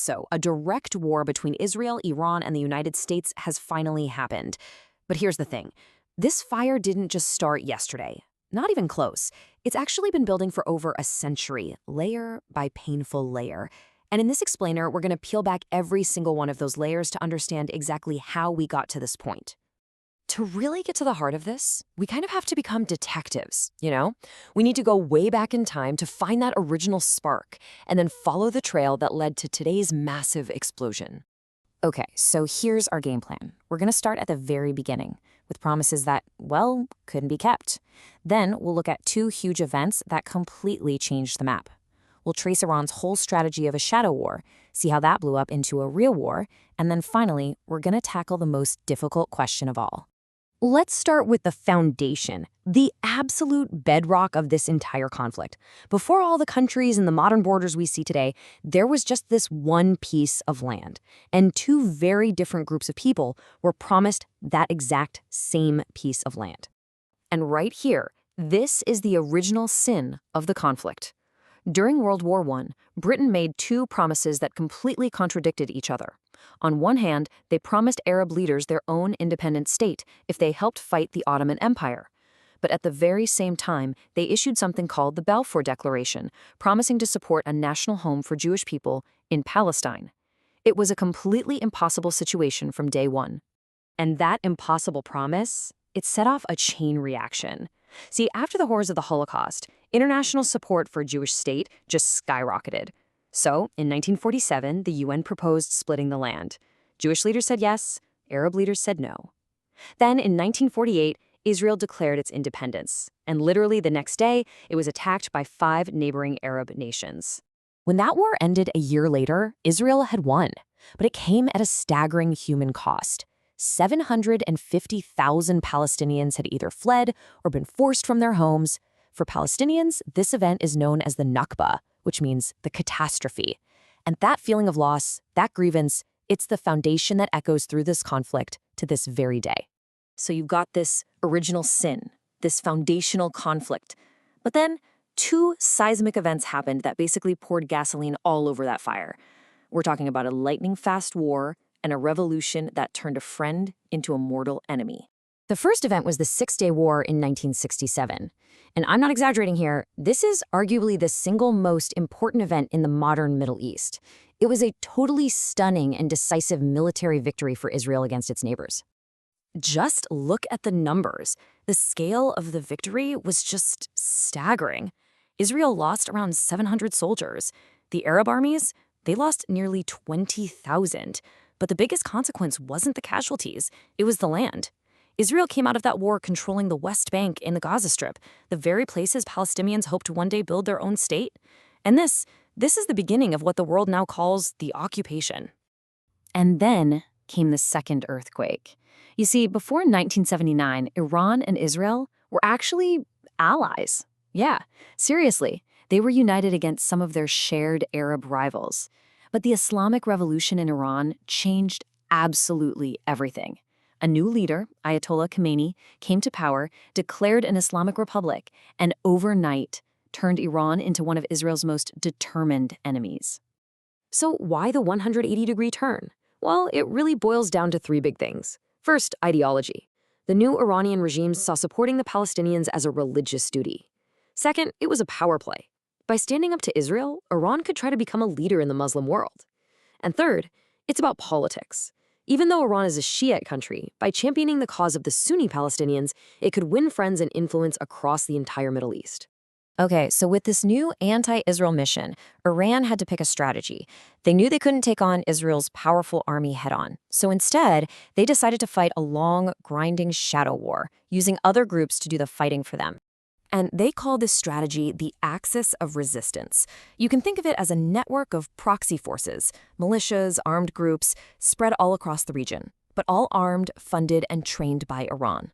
so a direct war between Israel, Iran, and the United States has finally happened. But here's the thing. This fire didn't just start yesterday. Not even close. It's actually been building for over a century, layer by painful layer. And in this explainer, we're going to peel back every single one of those layers to understand exactly how we got to this point. To really get to the heart of this, we kind of have to become detectives, you know? We need to go way back in time to find that original spark and then follow the trail that led to today's massive explosion. Okay, so here's our game plan. We're going to start at the very beginning with promises that, well, couldn't be kept. Then we'll look at two huge events that completely changed the map. We'll trace Iran's whole strategy of a shadow war, see how that blew up into a real war, and then finally, we're going to tackle the most difficult question of all. Let's start with the foundation, the absolute bedrock of this entire conflict. Before all the countries and the modern borders we see today, there was just this one piece of land, and two very different groups of people were promised that exact same piece of land. And right here, this is the original sin of the conflict. During World War I, Britain made two promises that completely contradicted each other. On one hand, they promised Arab leaders their own independent state if they helped fight the Ottoman Empire. But at the very same time, they issued something called the Balfour Declaration, promising to support a national home for Jewish people in Palestine. It was a completely impossible situation from day one. And that impossible promise, it set off a chain reaction. See, after the horrors of the Holocaust, international support for a Jewish state just skyrocketed. So, in 1947, the UN proposed splitting the land. Jewish leaders said yes, Arab leaders said no. Then, in 1948, Israel declared its independence, and literally the next day, it was attacked by 5 neighboring Arab nations. When that war ended a year later, Israel had won, but it came at a staggering human cost. 750,000 Palestinians had either fled or been forced from their homes. For Palestinians, this event is known as the Nakba, which means the catastrophe. And that feeling of loss, that grievance, it's the foundation that echoes through this conflict to this very day. So you've got this original sin, this foundational conflict. But then 2 seismic events happened that basically poured gasoline all over that fire. We're talking about a lightning-fast war and a revolution that turned a friend into a mortal enemy. The first event was the Six-Day War in 1967. And I'm not exaggerating here, this is arguably the single most important event in the modern Middle East. It was a totally stunning and decisive military victory for Israel against its neighbors. Just look at the numbers. The scale of the victory was just staggering. Israel lost around 700 soldiers. The Arab armies, they lost nearly 20,000. But the biggest consequence wasn't the casualties, it was the land. Israel came out of that war controlling the West Bank and the Gaza Strip, the very places Palestinians hoped to one day build their own state. And this is the beginning of what the world now calls the occupation. And then came the second earthquake. You see, before 1979, Iran and Israel were actually allies. Yeah, seriously, they were united against some of their shared Arab rivals. But the Islamic Revolution in Iran changed absolutely everything. A new leader, Ayatollah Khamenei, came to power, declared an Islamic republic, and overnight turned Iran into one of Israel's most determined enemies. So why the 180-degree turn? Well, it really boils down to 3 big things. First, ideology. The new Iranian regime saw supporting the Palestinians as a religious duty. Second, it was a power play. By standing up to Israel, Iran could try to become a leader in the Muslim world. And third, it's about politics. Even though Iran is a Shiite country, by championing the cause of the Sunni Palestinians, it could win friends and influence across the entire Middle East. Okay, so with this new anti-Israel mission, Iran had to pick a strategy. They knew they couldn't take on Israel's powerful army head-on. So instead, they decided to fight a long, grinding shadow war, using other groups to do the fighting for them. And they call this strategy the axis of resistance. You can think of it as a network of proxy forces, militias, armed groups, spread all across the region, but all armed, funded, and trained by Iran.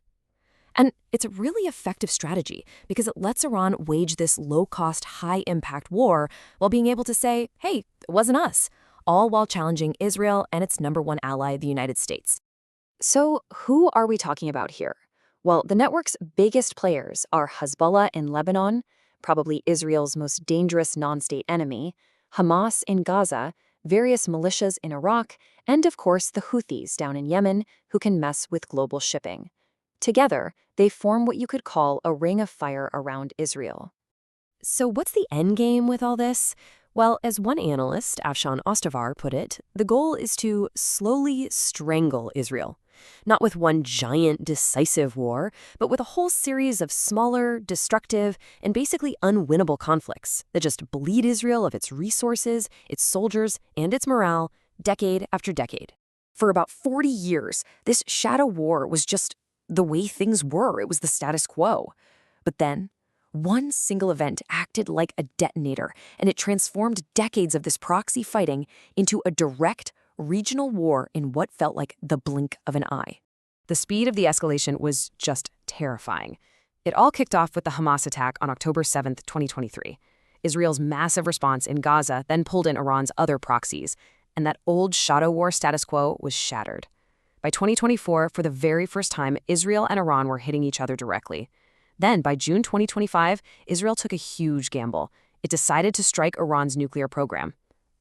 And it's a really effective strategy because it lets Iran wage this low-cost, high-impact war while being able to say, hey, it wasn't us, all while challenging Israel and its #1 ally, the United States. So who are we talking about here? Well, the network's biggest players are Hezbollah in Lebanon, probably Israel's most dangerous non-state enemy, Hamas in Gaza, various militias in Iraq, and of course the Houthis down in Yemen who can mess with global shipping. Together, they form what you could call a ring of fire around Israel. So what's the end game with all this? Well, as one analyst, Afshan Ostavar, put it, the goal is to slowly strangle Israel. Not with one giant, decisive war, but with a whole series of smaller, destructive, and basically unwinnable conflicts that just bleed Israel of its resources, its soldiers, and its morale, decade after decade. For about 40 years, this shadow war was just the way things were. It was the status quo. But then, one single event acted like a detonator, and it transformed decades of this proxy fighting into a direct, regional war in what felt like the blink of an eye. The speed of the escalation was just terrifying. It all kicked off with the Hamas attack on October 7, 2023. Israel's massive response in Gaza then pulled in Iran's other proxies, and that old shadow war status quo was shattered. By 2024, for the very first time, Israel and Iran were hitting each other directly. Then, by June 2025, Israel took a huge gamble. It decided to strike Iran's nuclear program.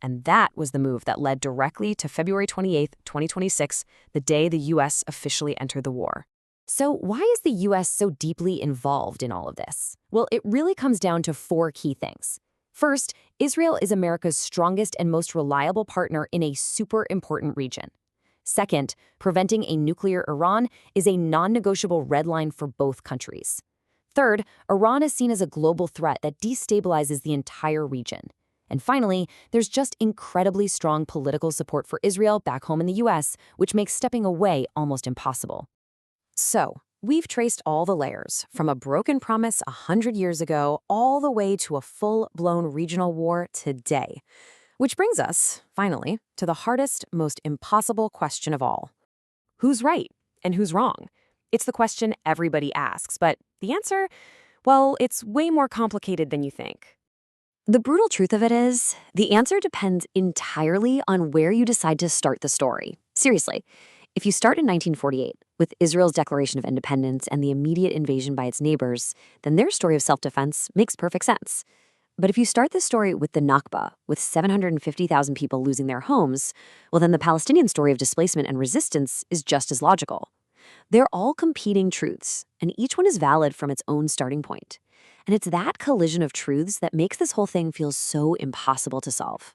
And that was the move that led directly to February 28, 2026, the day the U.S. officially entered the war. So why is the U.S. so deeply involved in all of this? Well, it really comes down to four key things. First, Israel is America's strongest and most reliable partner in a super important region. Second, preventing a nuclear Iran is a non-negotiable red line for both countries. Third, Iran is seen as a global threat that destabilizes the entire region. And finally, there's just incredibly strong political support for Israel back home in the U.S., which makes stepping away almost impossible. So, we've traced all the layers, from a broken promise 100 years ago all the way to a full-blown regional war today. Which brings us, finally, to the hardest, most impossible question of all. Who's right and who's wrong? It's the question everybody asks, but the answer, well, it's way more complicated than you think. The brutal truth of it is, the answer depends entirely on where you decide to start the story. Seriously, if you start in 1948, with Israel's declaration of independence and the immediate invasion by its neighbors, then their story of self-defense makes perfect sense. But if you start the story with the Nakba, with 750,000 people losing their homes, well, then the Palestinian story of displacement and resistance is just as logical. They're all competing truths, and each one is valid from its own starting point. And it's that collision of truths that makes this whole thing feel so impossible to solve.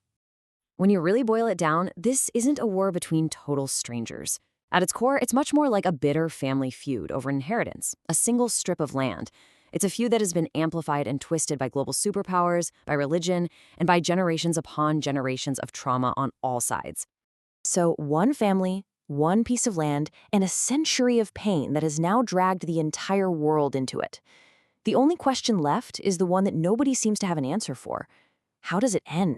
When you really boil it down, this isn't a war between total strangers. At its core, it's much more like a bitter family feud over inheritance, a single strip of land. It's a feud that has been amplified and twisted by global superpowers, by religion, and by generations upon generations of trauma on all sides. So one family, one piece of land, and a century of pain that has now dragged the entire world into it. The only question left is the one that nobody seems to have an answer for. How does it end?